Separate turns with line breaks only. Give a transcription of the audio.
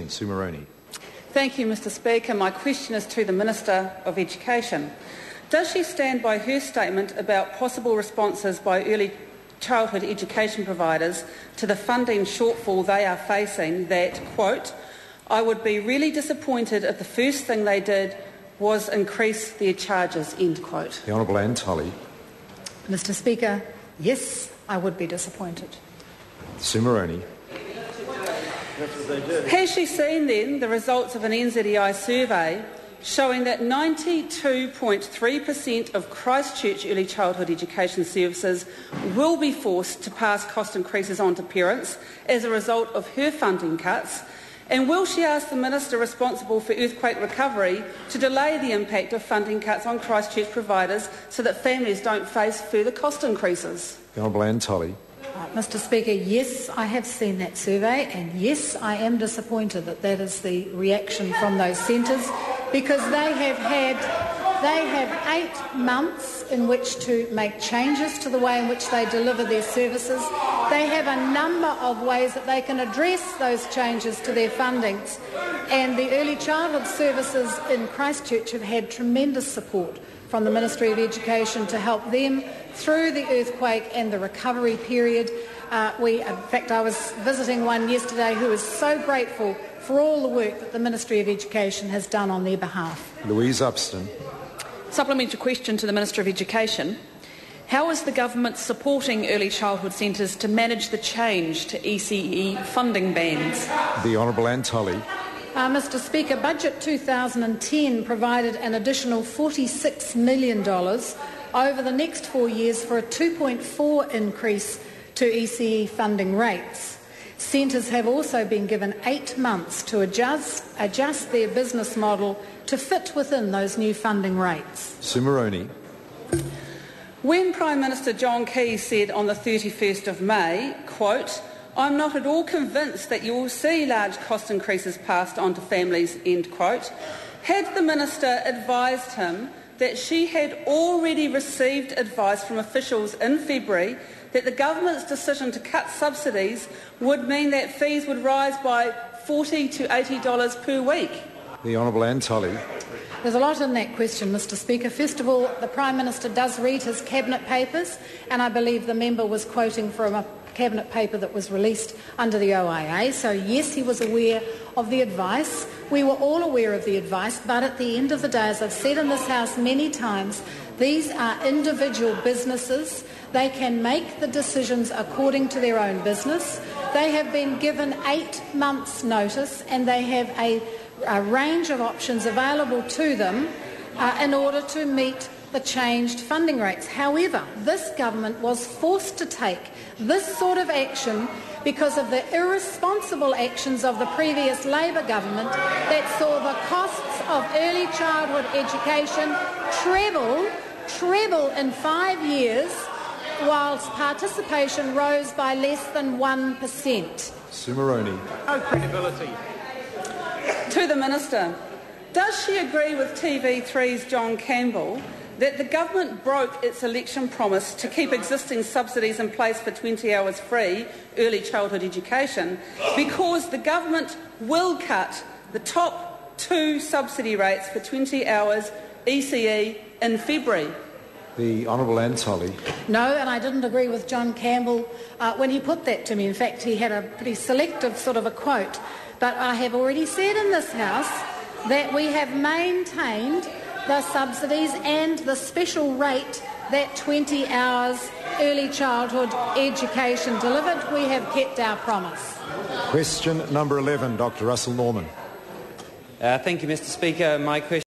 Sue Moroney.
Thank you, Mr Speaker. My question is to the Minister of Education. Does she stand by her statement about possible responses by early childhood education providers to the funding shortfall they are facing that, quote, "I would be really disappointed if the first thing they did was increase their charges," end quote?
The Honourable Anne Tully.
Mr Speaker, yes, I would be disappointed.
Sue Moroney.
Has she seen then the results of an NZTI survey showing that 92.3% of Christchurch early childhood education services will be forced to pass cost increases on to parents as a result of her funding cuts? And will she ask the Minister responsible for earthquake recovery to delay the impact of funding cuts on Christchurch providers so that families don't face further cost increases?
The Honourable Anne Tully.
Mr Speaker, yes, I have seen that survey, and yes, I am disappointed that that is the reaction from those centres, because they have 8 months in which to make changes to the way in which they deliver their services. They have a number of ways that they can address those changes to their fundings, and the early childhood services in Christchurch have had tremendous support from the Ministry of Education to help them through the earthquake and the recovery period. In fact, I was visiting one yesterday who is so grateful for all the work that the Ministry of Education has done on their behalf.
Louise Upston.
Supplementary question to the Minister of Education. How is the government supporting early childhood centres to manage the change to ECE funding bands?
The Honourable Anne Tully.
Mr Speaker, Budget 2010 provided an additional $46 million over the next 4 years for a 2.4 increase to ECE funding rates. Centres have also been given 8 months to adjust their business model to fit within those new funding rates.
Sue Moroney.
When Prime Minister John Key said on the 31st of May, quote, "I'm not at all convinced that you will see large cost increases passed on to families," end quote, had the Minister advised him that she had already received advice from officials in February that the government's decision to cut subsidies would mean that fees would rise by $40 to $80 per week?
The Honourable Anne Tully.
There's a lot in that question, Mr Speaker. First of all, the Prime Minister does read his Cabinet papers, and I believe the member was quoting from a Cabinet paper that was released under the OIA. So yes, he was aware of the advice. We were all aware of the advice, but at the end of the day, as I've said in this House many times, these are individual businesses. They can make the decisions according to their own business. They have been given 8 months' notice, and they have a range of options available to them in order to meet the changed funding rates. However, this government was forced to take this sort of action because of the irresponsible actions of the previous Labor government that saw the costs of early childhood education treble in 5 years, whilst participation rose by less than 1%.
Sue Moroney.
No credibility.
To the Minister, does she agree with TV3's John Campbell that the government broke its election promise to keep existing subsidies in place for 20 hours free early childhood education because the government will cut the top 2 subsidy rates for 20 hours ECE in February?
The Honourable Anne Tully.
No, and I didn't agree with John Campbell when he put that to me. In fact, he had a pretty selective sort of a quote. But I have already said in this House that we have maintained the subsidies and the special rate that 20 hours early childhood education delivered. We have kept our promise.
Question number 11, Dr Russell Norman.
Thank you, Mr Speaker. My question